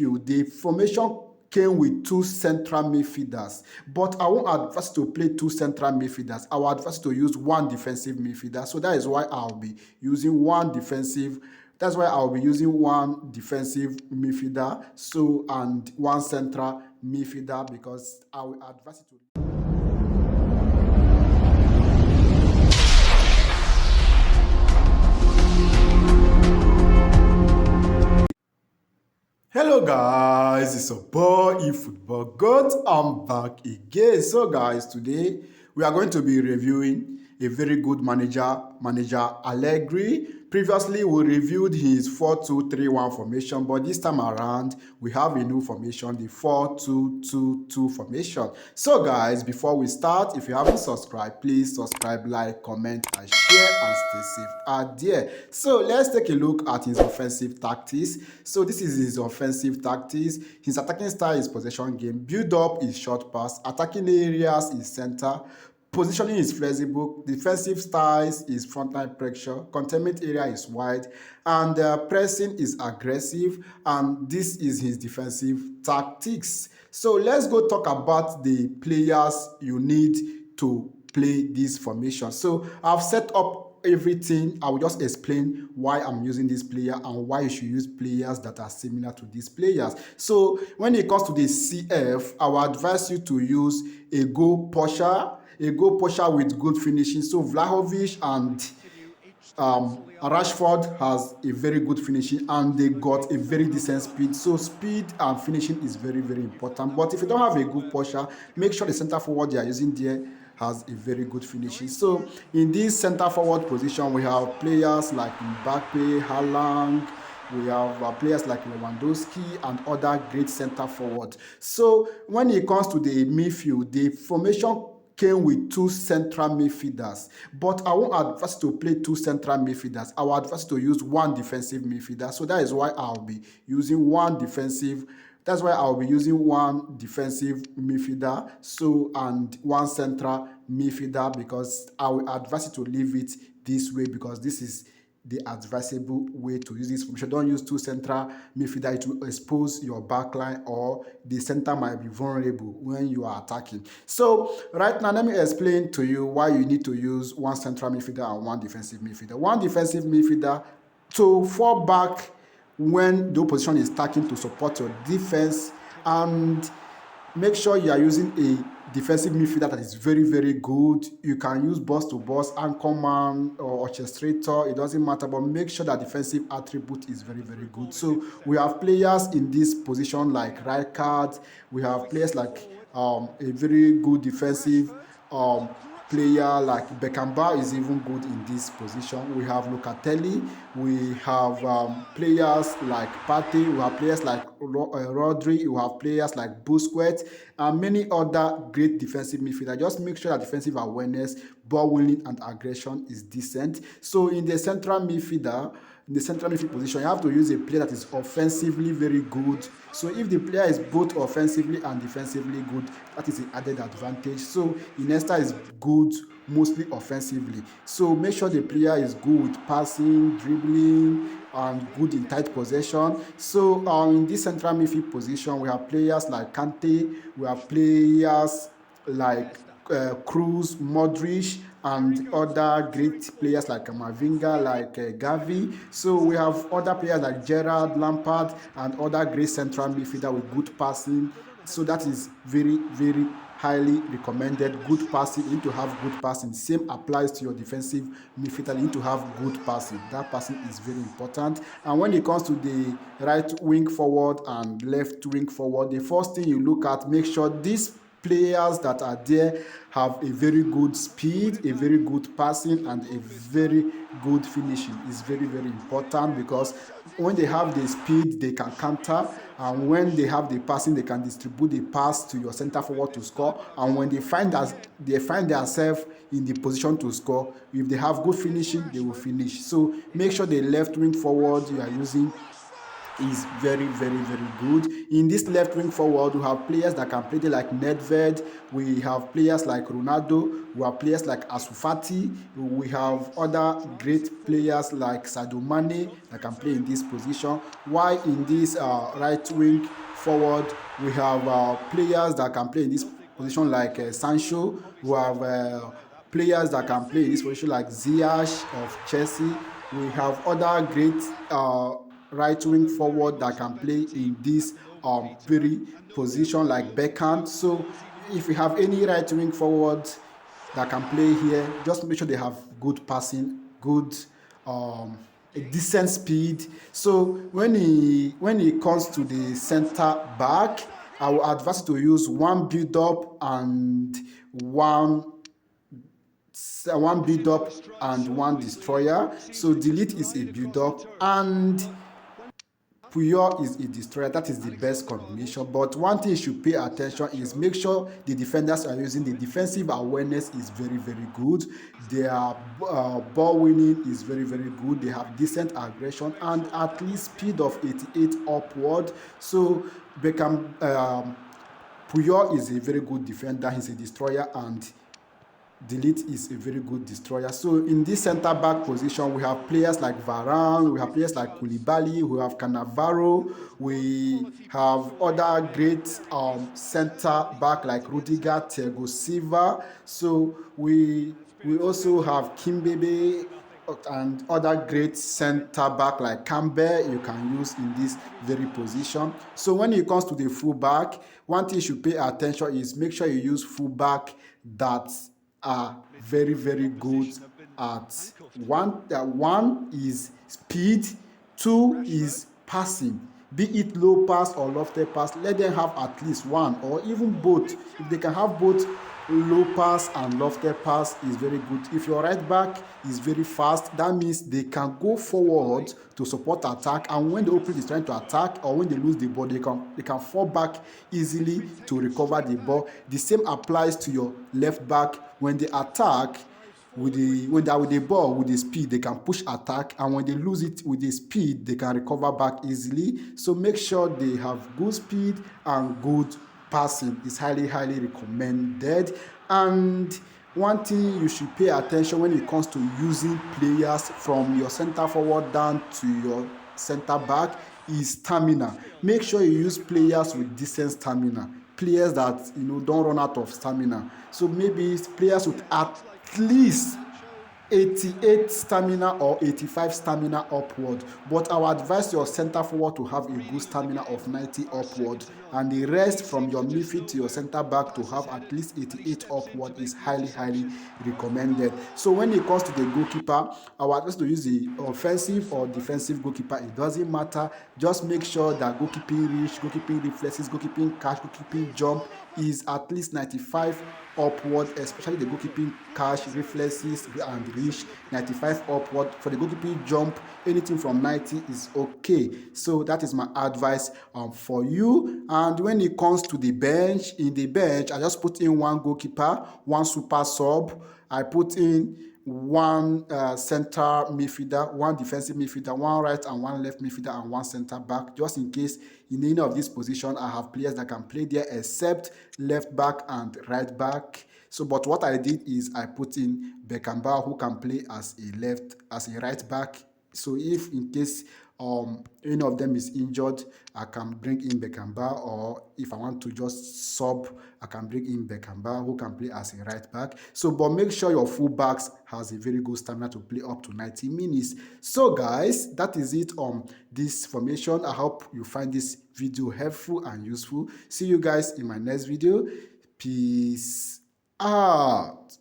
midfield, the formation came with two central midfielders, but I won't advise to play two central midfielders. I will advise to use one defensive midfielder. So that is why I'll be using one defensive. That's why I'll be using one defensive midfielder, so and one central midfielder because I will advise it to. Hello guys, it's your boy eFootball God. I'm back again. So guys, today we are going to be reviewing a very good manager Allegri. Previously we reviewed his 4-2-3-1 formation, but this time around we have a new formation, the 4-2-2-2 formation. So guys, before we start, if you haven't subscribed, please subscribe, like, comment and share, and stay safe out there. So let's take a look at his offensive tactics. So this is his offensive tactics. His attacking style is possession game, build up is short pass, attacking areas is center, positioning is flexible, defensive styles is frontline pressure, containment area is wide, and pressing is aggressive, and this is his defensive tactics. So let's go talk about the players you need to play this formation. So I've set up everything. I will just explain why I'm using this player and why you should use players that are similar to these players. So when it comes to the CF, I will advise you to use a goal pusher with good finishing. So Vlahovic and Rashford has a very good finishing and they got a very decent speed. So speed and finishing is very, very important. But if you don't have a good pusher, make sure the center forward you are using there has a very good finishing. So in this center forward position, we have players like Mbappe, Haaland, we have players like Lewandowski and other great center forward. So when it comes to the midfield, the formation came with two central midfielders, but I won't advise to play two central midfielders. I will advise to use one defensive midfielder. So that is why I'll be using one defensive. That's why I'll be using one defensive midfielder, so and one central midfielder, because I will advise you to leave it this way because this is the advisable way to use this formation. Don't use two central midfielder. It will expose your backline or the center might be vulnerable when you are attacking. So right now, let me explain to you why you need to use one central midfielder and one defensive midfielder. One defensive midfielder to fall back when the opposition is attacking to support your defense, and make sure you are using a defensive midfielder that is very, very good. You can use boss to boss, anchorman or orchestrator, it doesn't matter, but make sure that defensive attribute is very, very good. So we have players in this position like Rijkaard. We have players like a very good defensive player like Beckenbauer is even good in this position. We have Locatelli, we have players like Partey, we have players like Rodri, we have players like Busquets, and many other great defensive midfielders. Just make sure that defensive awareness, ball winning, and aggression is decent. So in the central midfield position, you have to use a player that is offensively very good. So if the player is both offensively and defensively good, that is an added advantage. So Iniesta is good mostly offensively. So make sure the player is good with passing, dribbling, and good in tight possession. So in this central midfield position, we have players like Kante, we have players like Kroos, Modric, and other great players like Mavinga, like Gavi. So we have other players like Gerrard, Lampard, and other great central midfielder with good passing. So that is very, very highly recommended. Good passing, you need to have good passing. Same applies to your defensive midfielder, you need to have good passing. That passing is very important. And when it comes to the right wing forward and left wing forward, the first thing you look at, make sure these players that are there have a very good speed, a very good passing, and a very good finishing. Is very, very important because when they have the speed, they can counter, and when they have the passing, they can distribute the pass to your center forward to score. And when they find themselves in the position to score, if they have good finishing, they will finish. So make sure the left wing forward you are using is very, very, very good. In this left wing forward, we have players that can play there like Nedved, we have players like Ronaldo, we have players like Ansu Fati, we have other great players like Sadio Mane that can play in this position. While in this right wing forward, we have players that can play in this position like Sancho, we have players that can play in this position like Ziyech of Chelsea. We have other great right wing forward that can play in this very position like Beckham. So if you have any right wing forward that can play here, just make sure they have good passing, good a decent speed. So when it comes to the center back, I will advise you to use one build up and one build up and one destroyer. So delete is a build up and Puyol is a destroyer. That is the best combination. But one thing you should pay attention is make sure the defenders are using the defensive awareness is very, very good. Their ball winning is very, very good. They have decent aggression and at least speed of 88 upward. So Beckham, Puyol is a very good defender. He's a destroyer and Delete is a very good destroyer. So in this center back position, we have players like Varane, we have players like Koulibaly, we have Cannavaro, we have other great center back like Rudiger, Thiago Silva. So we also have Kimpembe and other great center back like Campbell you can use in this very position. So when it comes to the fullback, one thing you should pay attention is make sure you use fullback that are very, very good at one is speed, two is passing, be it low pass or lofted pass. Let them have at least one or even both. If they can have both low pass and lofted pass is very good. If your right back is very fast, that means they can go forward to support attack, and when the opponent is trying to attack or when they lose the ball, they can fall back easily to recover the ball. The same applies to your left back. When they attack with the ball with the speed, they can push attack, and when they lose it with the speed, they can recover back easily. So make sure they have good speed and good passing is highly, highly recommended. And one thing you should pay attention when it comes to using players from your center forward down to your center back is stamina. Make sure you use players with decent stamina, players that don't run out of stamina. So maybe players with at least 88 stamina or 85 stamina upward, but I would advise your center forward to have a good stamina of 90 upward, and the rest from your midfield to your center back to have at least 88 upward is highly, highly recommended. So when it comes to the goalkeeper, I would advise to use the offensive or defensive goalkeeper. It doesn't matter. Just make sure that goalkeeping reach, goalkeeping reflexes, goalkeeping catch, goalkeeping jump is at least 95 upward, especially the goalkeeping catch, reflexes and reach 95 upward. For the goalkeeping jump, anything from 90 is okay. So that is my advice for you. And when it comes to the bench, in the bench I just put in one goalkeeper, one super sub, I put in one center midfielder, one defensive midfielder, one right and one left midfielder, and one center back, just in case in any of these positions I have players that can play there except left back and right back. So but what I did is I put in Beckenbauer, who can play as a right back. So if in case any of them is injured, I can bring in Beckenbauer, or if I want to just sub, I can bring in Beckenbauer, who can play as a right back. So but make sure your fullbacks has a very good stamina to play up to 90 minutes. So guys, that is it on this formation. I hope you find this video helpful and useful. See you guys in my next video. Peace out.